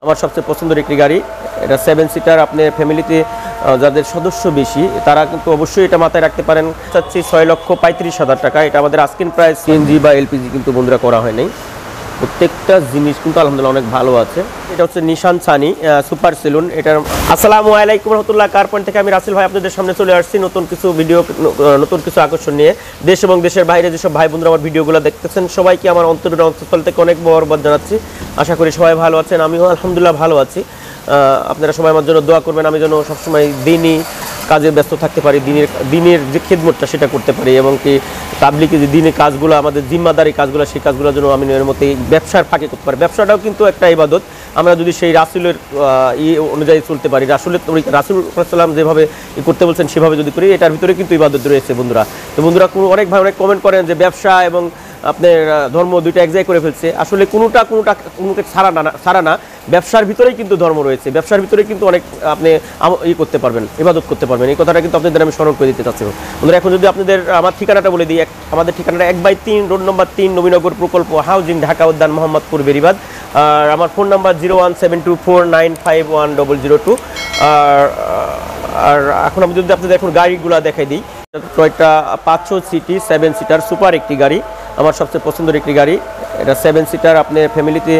আমার সবচেয়ে পছন্দের একটি গাড়ি। এটা 7 সিটার। আপনি ফ্যামিলিতে যাদের সদস্য বেশি তারা কিন্তু অবশ্যই এটা মাথায় রাখতে পারেন। চাচ্ছি 6,35,000 টাকা। এটা আমাদের আস্কিং প্রাইস। সিএনজি বা এলপিজি কিন্তু বন্ধুরা করা হয় নাই। প্রত্যেকটা জিনিস কিন্তু আলহামদুলিল্লাহ অনেক ভালো আছে। এটা হচ্ছে নিশান সানি সুপার সেলুন। এটার আসসালামু আলাইকুম রহমতুল্লাহ। কার পয়েন্ট থেকে আমি রাসেল ভাই আপনাদের সামনে চলে আসছি নতুন কিছু ভিডিও, নতুন কিছু আকর্ষণ নিয়ে। দেশ এবং দেশের বাইরে যেসব ভাই বন্ধুরা আমার ভিডিওগুলো দেখতেছেন সবাইকে আমার অন্তরের অন্তঃস্থল থেকে অনেক বরবাদ জানাচ্ছি। আশা করি সবাই ভালো আছেন, আমিও আলহামদুলিল্লাহ ভালো আছি। আপনারা সবাই আমার জন্য দোয়া করবেন, আমি যেন সবসময় দিনই কাজে ব্যস্ত থাকতে পারি, দিনের যে খেদমতটা সেটা করতে পারি, এবং কি তাবলিগে যে দিনের কাজগুলো আমাদের জিম্মাদারি কাজগুলো সেই কাজগুলো যেন আমি এর মধ্যে ব্যবসার ফাঁকে করতে পারি। ব্যবসাটাও কিন্তু একটা ইবাদত। আমরা যদি সেই রাসূলের অনুযায়ী চলতে পারি, রাসূল সাল্লাল্লাহু যেভাবে করতে বলছেন সেভাবে যদি করি, এটার ভিতরে কিন্তু ইবাদত রয়েছে বন্ধুরা। তো বন্ধুরা অনেক ভাই অনেক কমেন্ট করেন যে ব্যবসা এবং আপনার ধর্ম দুইটা এক জায়গায় করে ফেলছে। আসলে কোনোটা ছাড়া না, ব্যবসার ভিতরেই কিন্তু ধর্ম রয়েছে, ব্যবসার ভিতরে কিন্তু অনেক আপনি করতে পারবেন, ইবাদত করতে পারবেন। এই কথাটা কিন্তু আপনাদের আমি স্মরণ করে দিতে চাচ্ছি বন্ধুরা। এখন যদি আপনাদের আমার ঠিকানাটা বলে দিই, আমাদের ঠিকানাটা 1/3 রোড নম্বর 3 নবীনগর প্রকল্প, হাউজিং, ঢাকা উদ্যান, মোহাম্মদপুর, বেরিবাদ। আর আমার ফোন নাম্বার 01724951002। আর এখন আমি যদি আপনাদের এখন গাড়িগুলো দেখাই দিই, টয়োটা 500 সিটি 7 সিটার সুপার একটি গাড়ি, আমার সবচেয়ে পছন্দের একটি গাড়ি। এটা 7 সিটার। আপনি ফ্যামিলিতে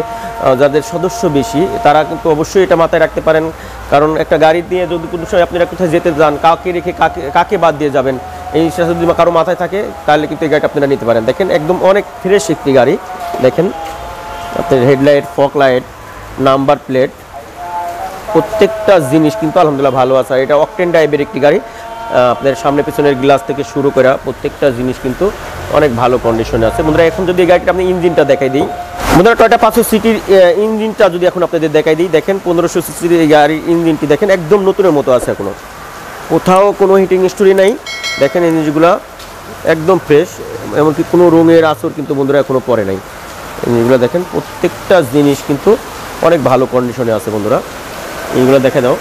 যাদের সদস্য বেশি তারা কিন্তু অবশ্যই এটা মাথায় রাখতে পারেন, কারণ একটা গাড়ি নিয়ে যদি কোনো সময় আপনারা কোথায় যেতে যান, কাকে রেখে কাকে বাদ দিয়ে যাবেন, এই জিনিসটা যদি কারো মাথায় থাকে তাহলে কিন্তু এই গাড়িটা আপনারা নিতে পারেন। দেখেন একদম অনেক ফ্রেশ একটি গাড়ি। দেখেন আপনার headlight, fog light, number plate, প্রত্যেকটা জিনিস কিন্তু আলহামদুলিল্লাহ ভালো আছে। এটা অকটেন ড্রাইভের একটি গাড়ি। আপনার সামনে পিছনের গ্লাস থেকে শুরু করে প্রত্যেকটা জিনিস কিন্তু অনেক ভালো কন্ডিশনে আছে বন্ধুরা। এখন যদি এই গাড়িটা আপনি ইঞ্জিনটা দেখাই দিই বন্ধুরা, টয়োটা 500 সিটির ইঞ্জিনটা যদি এখন আপনাদের দেখাই দিই, দেখেন 1500 সিসির এই গাড়ির ইঞ্জিনটি দেখেন একদম নতুনের মতো আছে, এখনো কোথাও কোনো হিটিং স্টোরি নাই। দেখেন এই জিনিসগুলো একদম ফ্রেশ, এমনকি কোনো রঙের আসর কিন্তু বন্ধুরা এখনো পরে নাই। এইগুলো দেখেন প্রত্যেকটা জিনিস কিন্তু অনেক ভালো কন্ডিশনে আছে বন্ধুরা। এইগুলো দেখে দাও।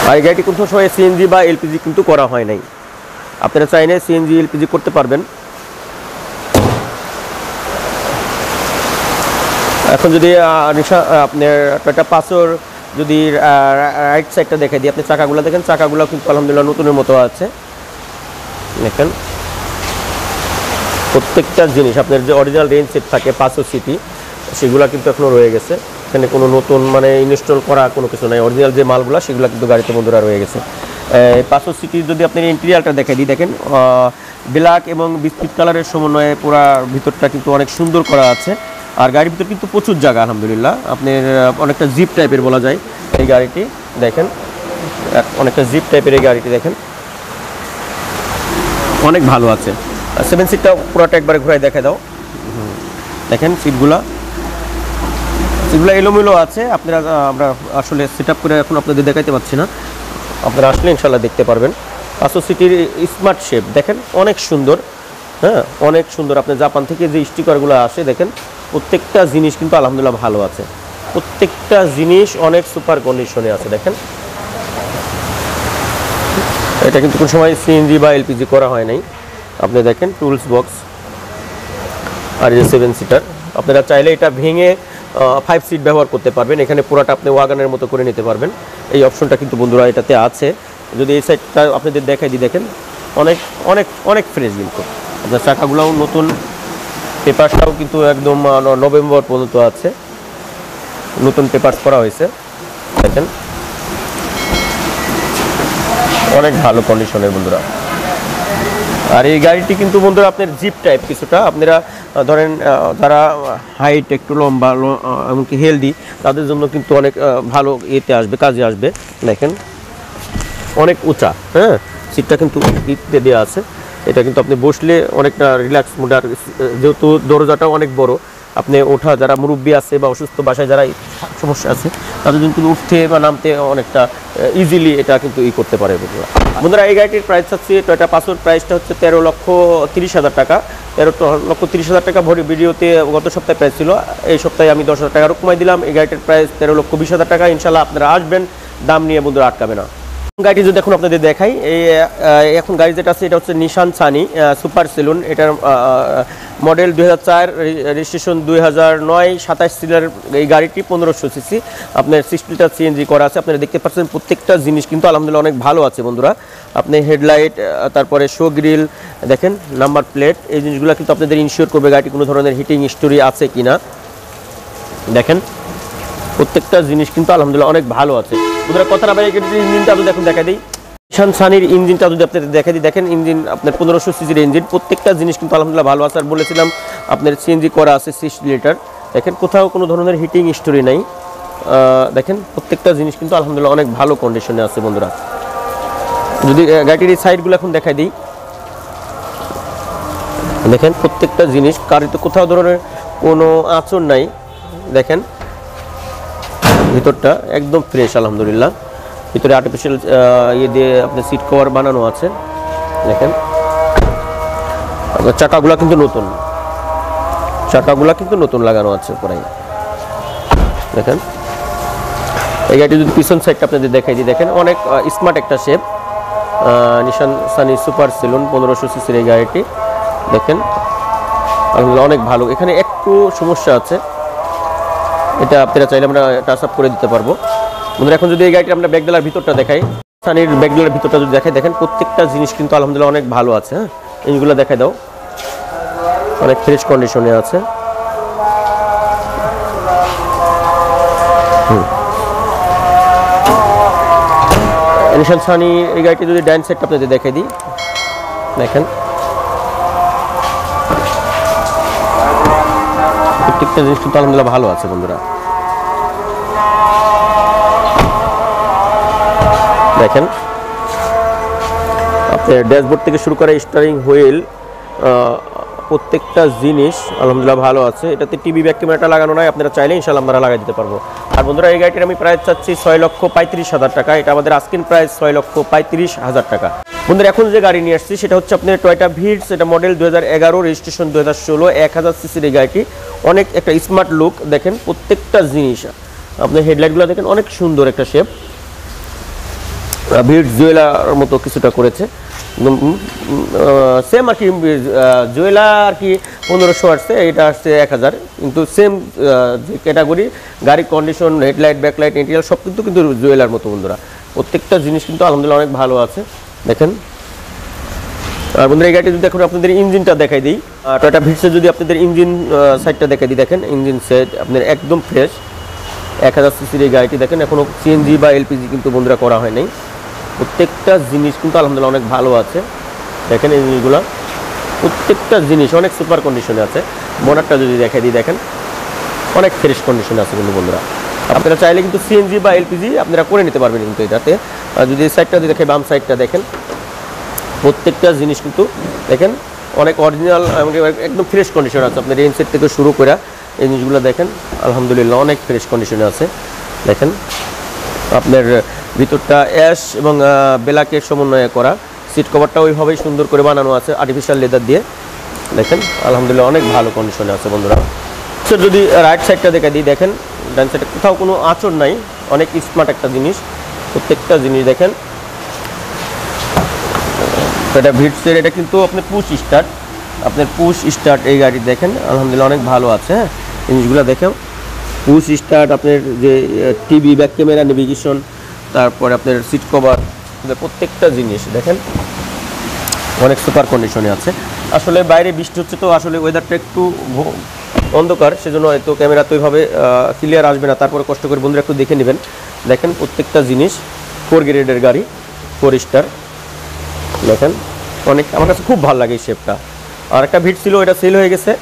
আর এই গাড়িটি কোনো সময় সিএনজি বা এলপিজি কিন্তু করা হয় নাই। আপনারা চাইলে সিএনজি এলপিজি করতে পারবেন। এখন যদি আপনার টয়োটা 500 যদি রাইট সাইডটা দেখাই দিই, আপনি চাকাগুলো দেখেন, চাকাগুলো কিন্তু আলহামদুলিল্লাহ নতুনের মতো আছে। দেখেন প্রত্যেকটা জিনিস আপনার যে অরিজিনাল রেঞ্জ সেট থাকে 500 সিটি সেগুলো কিন্তু এখনও রয়ে গেছে। এখানে কোনো নতুন ইনস্টল করা কোনো কিছু নাই, অরিজিনাল যে মালগুলো সেগুলো কিন্তু গাড়িতে বন্ধুরা রয়ে গেছে। 500 সিটির যদি আপনি ইন্টেরিয়ারটা দেখাই দিই, দেখেন ব্ল্যাক এবং বিস্কিট কালারের সমন্বয়ে পুরা ভিতরটা কিন্তু অনেক সুন্দর করা আছে। আর গাড়ির ভিতর কিন্তু প্রচুর জায়গা আলহামদুলিল্লাহ, আপনার অনেকটা জিপ টাইপের বলা যায় এই গাড়িটি। দেখেন অনেকটা জিপ টাইপের এই গাড়িটি দেখেন অনেক ভালো আছে। 7 সিটটা পুরোটা একবারে ঘুরাই দেখা দাও। দেখেন সিটগুলো এলোমেলো আছে। আমরা আসলে সেট আপ করে এখন আপনাদের দেখাইতে পারছি না, আপনারা আসলে ইনশাল্লাহ দেখতে পারবেন। 500 সিটির স্মার্ট শেপ দেখেন অনেক সুন্দর, হ্যাঁ অনেক সুন্দর। আপনার জাপান থেকে যে স্টিকারগুলো আসে দেখেন প্রত্যেকটা জিনিস কিন্তু আলহামদুলিল্লাহ ভালো আছে, প্রত্যেকটা জিনিস অনেক সুপার কন্ডিশনে আছে। দেখেন এটা কিন্তু কোনো সময় সিএনজি বা এলপিজি করা হয় নাই। আপনি দেখেন টুলস বক্স। আর এই 7 সিটার আপনারা চাইলে এটা ভেঙে 5 সিট ব্যবহার করতে পারবেন, এখানে পুরোটা আপনি ওয়াগানের মতো করে নিতে পারবেন। এই অপশনটা কিন্তু বন্ধুরা এটাতে আছে। যদি এই সাইডটা আপনাদের দেখাই দিই, দেখেন অনেক অনেক অনেক ফ্রেশ কিন্তু আপনার চাকাগুলোও নতুন, পেপারসটাও কিন্তু একদম নভেম্বর পর্যন্ত আছে, নতুন পেপারস করা হয়েছে। দেখেন অনেক ভালো কন্ডিশনের বন্ধুরা। আর এই গাড়িটি কিন্তু বন্ধুরা আপনার জিপ টাইপ কিছুটা, আপনারা ধরেন যারা হাইট একটু লম্বা এমনকি হেলদি তাদের জন্য কিন্তু অনেক ভালো আসবে, কাজে আসবে। দেখেন অনেক উঁচা, হ্যাঁ সিটটা কিন্তু ইটতে দেওয়া আছে। এটা কিন্তু আপনি বসলে অনেকটা রিল্যাক্স মুড। আর যেহেতু দরজাটাও অনেক বড়, আপনি ওঠা যারা মুরব্বী আছে বা অসুস্থ বাসায় যারা সমস্যা আছে তাদের কিন্তু উঠতে বা নামতে অনেকটা ইজিলি এটা কিন্তু করতে পারে বন্ধুরা। এই গাড়িটির প্রাইস হচ্ছে টয়োটা 500 প্রাইসটা হচ্ছে 13,30,000 টাকা। 13,30,000 টাকা ভিডিওতে গত সপ্তাহে প্রাইস ছিল, এই সপ্তাহে আমি 10,000 টাকা কমাই দিলাম। এই গাড়িটির প্রাইস 13,20,000 টাকা। ইনশাল্লাহ আপনারা আসবেন, দাম নিয়ে বন্ধুরা আটকাবে না। গাড়ি যদি এখন আপনাদের দেখাই, এই এখন গাড়ি যেটা আছে এটা হচ্ছে নিশান সানি সুপার সেলুন। এটার মডেল 2004, রেজিস্ট্রেশন 2009, 27 সিলার এই গাড়িটি 1500 সিসি, আপনার 6 লিটার সিএনজি করা আছে। আপনারা দেখতে পাচ্ছেন প্রত্যেকটা জিনিস কিন্তু আলহামদুলিল্লাহ অনেক ভালো আছে বন্ধুরা। আপনি হেডলাইট, তারপরে শো গ্রিল দেখেন, নাম্বার প্লেট, এই জিনিসগুলো কিন্তু আপনাদের ইনশিওর করবে গাড়িটি কোনো ধরনের হিটিং স্টোরি আছে কিনা। দেখেন প্রত্যেকটা জিনিস কিন্তু আলহামদুলিল্লাহ অনেক ভালো আছে বন্ধুরা। কথা না বাইরে ইঞ্জিনটা যদি এখন দেখা দিই, নিশান সানির ইঞ্জিনটা যদি আপনাদের দেখা দিই, দেখেন ইঞ্জিন আপনার 1500 সিসির ইঞ্জিন, প্রত্যেকটা জিনিস কিন্তু আলহামদুলিল্লাহ ভালো আছে। আর বলেছিলাম আপনার সিএনজি করা আছে 6 লিটার। দেখেন কোথাও কোনো ধরনের হিটিং স্টোরি নাই। দেখেন প্রত্যেকটা জিনিস কিন্তু আলহামদুলিল্লাহ অনেক ভালো কন্ডিশনে আছে বন্ধুরা। যদি গাড়িটির এই সাইডগুলো এখন দেখা দিই, দেখেন প্রত্যেকটা জিনিস গাড়িতে কোথাও ধরনের কোনো আঁচড় নাই। দেখেন ভিতরটা একদম ফ্রেশ আলহামদুলিল্লাহ। ভিতরে আর্টিফিশিয়াল ইয়ে দিয়ে আপনার সিট কভার বানানো আছে। দেখেন চাকাগুলো কিন্তু নতুন, চাকাগুলো কিন্তু নতুন লাগানো আছে প্রায়। দেখেন এই গাড়িটি যদি পিছন সাইডটা আপনাদের দেখাই দিই, দেখেন অনেক স্মার্ট একটা শেপ। নিশান সানি সুপার সেলুন 1500 সিসির এই গাড়িটি দেখেন আলহামদুলিল্লাহ অনেক ভালো। এখানে একটু সমস্যা আছে, এটা আপনারা চাইলে আমরা টাচ আপ করে দিতে পারবো বন্ধুরা। এখন যদি এই গাড়িটা আমরা ব্যাকডালার ভিতরটা দেখাই, সানির ব্যাকডালার ভিতরটা যদি দেখাই, দেখেন প্রত্যেকটা জিনিস কিন্তু আলহামদুলিল্লাহ অনেক ভালো আছে। হ্যাঁ এইগুলো দেখাই দাও, অনেক ফ্রেশ কন্ডিশনে আছে। নিশান সানি এই গাড়িটি যদি ডাইন সাইডটা আপনাদের দেখাই দিই, দেখেন প্রত্যেকটা জিনিস কিন্তু আলহামদুলিল্লাহ ভালো আছে বন্ধুরা। দেখেন আপনার ড্যাশবোর্ড থেকে শুরু করে স্টিয়ারিং হুইল প্রত্যেকটা জিনিস আলহামদুলিল্লাহ ভালো আছে। এটাতে টিভি ব্যাক ক্যামেরাটা লাগানো নাই, আপনারা চাইলে ইনশাআল্লাহ আমরা লাগাই দিতে পারবো। আর বন্ধুরা এই গাড়িটির আমি প্রাইস চাচ্ছি 6,35,000 টাকা। এটা আমাদের আস্কিং প্রাইস 6,35,000 টাকা। বন্ধুরা এখন যে গাড়ি নিয়ে আসছি সেটা হচ্ছে আপনার টয়োটা ভিটস। এটা মডেল 2011, রেজিস্ট্রেশন 2016, 1000 সিসির এই গাড়িটি। অনেক একটা স্মার্ট লুক, দেখেন প্রত্যেকটা জিনিস। আপনার হেডলাইটগুলো দেখেন অনেক সুন্দর একটা শেপ, ভিটস জুয়েলার মতো কিছুটা করেছে সেম আর কি। জুয়েলা আর কি 1500 আসছে, এটা আসছে 1000, কিন্তু সেম যে ক্যাটাগরি গাড়ির কন্ডিশন, হেডলাইট, ব্যাকলাইট, ইন্টেরিয়র সব কিন্তু জুয়েলার মতো বন্ধুরা। প্রত্যেকটা জিনিস কিন্তু আলহামদুলিল্লাহ অনেক ভালো আছে দেখেন। আর বন্ধুরা এই গাড়িটি যদি এখন আপনাদের ইঞ্জিনটা দেখাই দিই, টয়োটা ভিটসের যদি আপনাদের ইঞ্জিন সাইডটা দেখাই দিই, দেখেন ইঞ্জিন সেট আপনার একদম ফ্রেশ। 1000 সিসির এই গাড়িটি দেখেন এখনও সিএনজি বা এলপিজি কিন্তু বন্ধুরা করা হয় নাই। প্রত্যেকটা জিনিস কিন্তু আলহামদুলিল্লাহ অনেক ভালো আছে। দেখেন এই জিনিসগুলো প্রত্যেকটা জিনিস অনেক সুপার কন্ডিশনে আছে। বোনারটা যদি দেখাই দিই, দেখেন অনেক ফ্রেশ কন্ডিশনে আছে কিন্তু বন্ধুরা। আপনারা চাইলে কিন্তু সিএনজি বা এলপিজি আপনারা করে নিতে পারবেন কিন্তু এটাতে। যদি এই সাইডটা দেখে বাম সাইডটা দেখেন প্রত্যেকটা জিনিস কিন্তু দেখেন অনেক অরিজিনাল একদম ফ্রেশ কন্ডিশন আছে। আপনার রেঞ্জ সেট থেকে শুরু করে এই জিনিসগুলো দেখেন আলহামদুলিল্লাহ অনেক ফ্রেশ কন্ডিশনে আছে। দেখেন আপনার ভিতরটা অ্যাশ এবং ব্ল্যাকের সমন্বয়ে করা, সিট কভারটা ওইভাবেই সুন্দর করে বানানো আছে আর্টিফিশিয়াল লেদার দিয়ে। দেখেন আলহামদুলিল্লাহ অনেক ভালো কন্ডিশনে আছে বন্ধুরা। যদি রাইট সাইডটা দেখে দিই, দেখেন ডান সাইডে কোথাও কোনো আঁচড় নাই, অনেক স্মার্ট একটা জিনিস। প্রত্যেকটা জিনিস দেখেন এটা ভিটসের, এটা কিন্তু আপনি পুশ স্টার্ট, আপনার পুশ স্টার্ট এই গাড়ি দেখেন আলহামদুলিল্লাহ অনেক ভালো আছে। হ্যাঁ জিনিসগুলো দেখেন পুশ স্টার্ট, আপনার যে টিভি ব্যাক ক্যামেরা, নেভিগেশন, তারপরে আপনার সিট কভার, প্রত্যেকটা জিনিস দেখেন অনেক সুপার কন্ডিশনে আছে। আসলে বাইরে বৃষ্টি হচ্ছে তো আসলে ওয়েদারটা একটু অন্ধকার, সেজন্য হয়তো ক্যামেরা তো ওইভাবে ক্লিয়ার আসবে না। তারপরে কষ্ট করে বন্ধুরা একটু দেখে নেবেন। দেখেন প্রত্যেকটা জিনিস 4 গ্রেডের গাড়ি, 4 স্টার। দেখেন অনেক আমার কাছে খুব ভালো লাগে এই শেপটা। আর একটা ভিট ছিল, এটা সেল হয়ে গেছে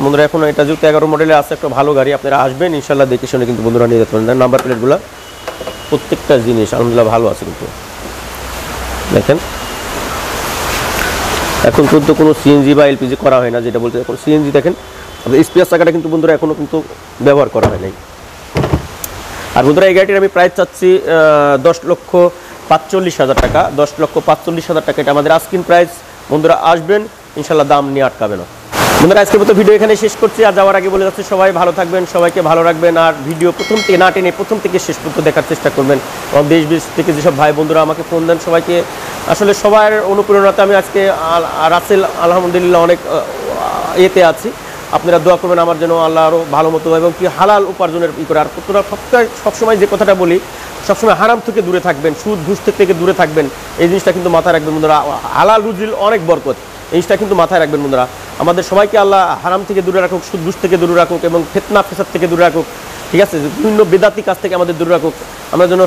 বন্ধুরা। এখন এটা যেহেতু 11 মডেলে আছে, একটা ভালো গাড়ি, আপনারা আসবেন ইনশাল্লাহ দেখে শুনে কিন্তু বন্ধুরা নিয়ে যেতে পারেন। নাম্বার প্লেটগুলো প্রত্যেকটা জিনিস আলহামদুলিল্লাহ ভালো আছে কিন্তু দেখেন। এখন পর্যন্ত কোনো সিএনজি বা এলপিজি করা হয় না, যেটা বলতে এখন সিএনজি দেখেন স্পেয়ার চাকাটা কিন্তু বন্ধুরা এখনও কিন্তু ব্যবহার করা হয় নাই। আর বন্ধুরা এই গাড়িটির আমি প্রাইস চাচ্ছি 10,45,000 টাকা। 10,45,000 টাকা এটা আমাদের আস্কিং প্রাইস। বন্ধুরা আসবেন ইনশাল্লাহ, দাম নিয়ে আটকাবে না। বন্ধুরা আজকের মতো ভিডিও এখানে শেষ করছি। আর যাওয়ার আগে বলে যাচ্ছি সবাই ভালো থাকবেন, সবাইকে ভালো রাখবেন, আর ভিডিও প্রথম থেকে না টেনে প্রথম থেকে শেষ পর্যন্ত দেখার চেষ্টা করবেন। এবং দেশ বিদেশ থেকে যেসব ভাই বন্ধুরা আমাকে ফোন দেন সবাইকে আসলে সবার অনুপ্রেরণাতে আমি আজকে রাসেল আলহামদুলিল্লাহ অনেক এতে আছি। আপনারা দোয়া করবেন আমার জন্য আল্লাহ আরও ভালো মতো এবং কি হালাল উপার্জনের করে। আর তোরা সবসময় যে কথাটা বলি, সবসময় হারাম থেকে দূরে থাকবেন, সুদ ঘুষ থেকে দূরে থাকবেন। এই জিনিসটা কিন্তু মাথায় রাখবেন বন্ধুরা। হালাল রুজির অনেক বরকত, এই জিনিসটা কিন্তু মাথায় রাখবেন বন্ধুরা। আমাদের সবাইকে আল্লাহ হারাম থেকে দূরে রাখুক, সুদ ঘুষ থেকে দূরে রাখুক এবং ফিতনা ফেসাদ থেকে দূরে রাখুক, ঠিক আছে, বিভিন্ন বেদাতি কাজ থেকে আমাদের দূরে রাখুক। আমরা যেন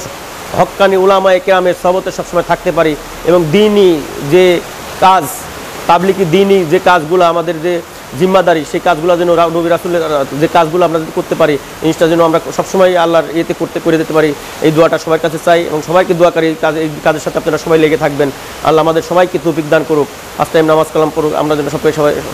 হক্কানি উলামায়ে কেরামের সহবতে সবসময় থাকতে পারি এবং দিনই যে কাজ, তাবলিগি দিনই যে কাজগুলো আমাদের যে জিম্মাদারি, সেই কাজগুলো যেন নবী রাসূলের যে কাজগুলো আমরা যদি করতে পারি, এই জিনিসটা যেন আমরা সবসময় আল্লাহর ইয়েতে করে দিতে পারি। এই দোয়াটা সবার কাছে চাই এবং সবাইকে দোয়া করি এই কাজের সাথে আপনারা সবাই লেগে থাকবেন। আল্লাহ আমাদের সবাইকে তৌফিক দান করুক, 5 টাইম নামাজ কালাম করুক, আমরা যেন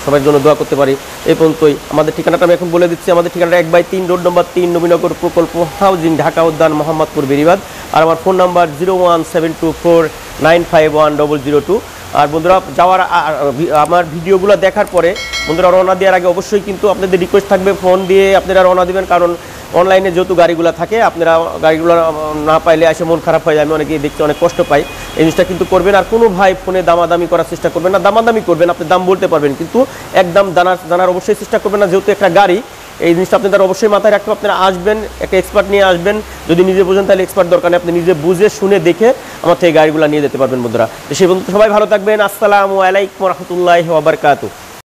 সবার জন্য দোয়া করতে পারি। এই পর্যন্তই। আমাদের ঠিকানাটা আমি এখন বলে দিচ্ছি। আমাদের ঠিকানাটা 1/3 রোড নম্বর 3 নবীনগর প্রকল্প, হাউজিং, ঢাকা উদ্যান, মোহাম্মদপুর, বেরিবাদ। আর আমার ফোন নাম্বার 01724951002। আর বন্ধুরা আমার ভিডিওগুলো দেখার পরে বন্ধুরা রওনা দেওয়ার আগে অবশ্যই কিন্তু আপনাদের রিকোয়েস্ট থাকবে ফোন দিয়ে আপনারা রওনা দেবেন, কারণ অনলাইনে যেহেতু গাড়িগুলো থাকে আপনারা গাড়িগুলো না পাইলে এসে মন খারাপ হয়ে যায়। আমি অনেকেই দেখতে অনেক কষ্ট পাই। এই জিনিসটা কিন্তু করবেন। আর কোনো ভাই ফোনে দামাদামি করার চেষ্টা করবেন না। দামাদামি করবেন, আপনি দাম বলতে পারবেন, কিন্তু একদম জানার অবশ্যই চেষ্টা করবেন না, যেহেতু একটা গাড়ি। এই জিনিসটা আপনাদের অবশ্যই মাথায় রাখতে হবে। আপনারা আসবেন, একটা এক্সপার্ট নিয়ে আসবেন। যদি নিজে বোঝেন তাহলে এক্সপার্ট দরকার নেই, আপনি নিজে বুঝে শুনে দেখে আমার থেকে গাড়িগুলো নিয়ে যেতে পারবেন বন্ধুরা। তো সেই বন্ধু সবাই ভালো থাকবেন। আসসালামু আলাইকুম ওয়া রাহমাতুল্লাহি ওয়া বারাকাতুহু।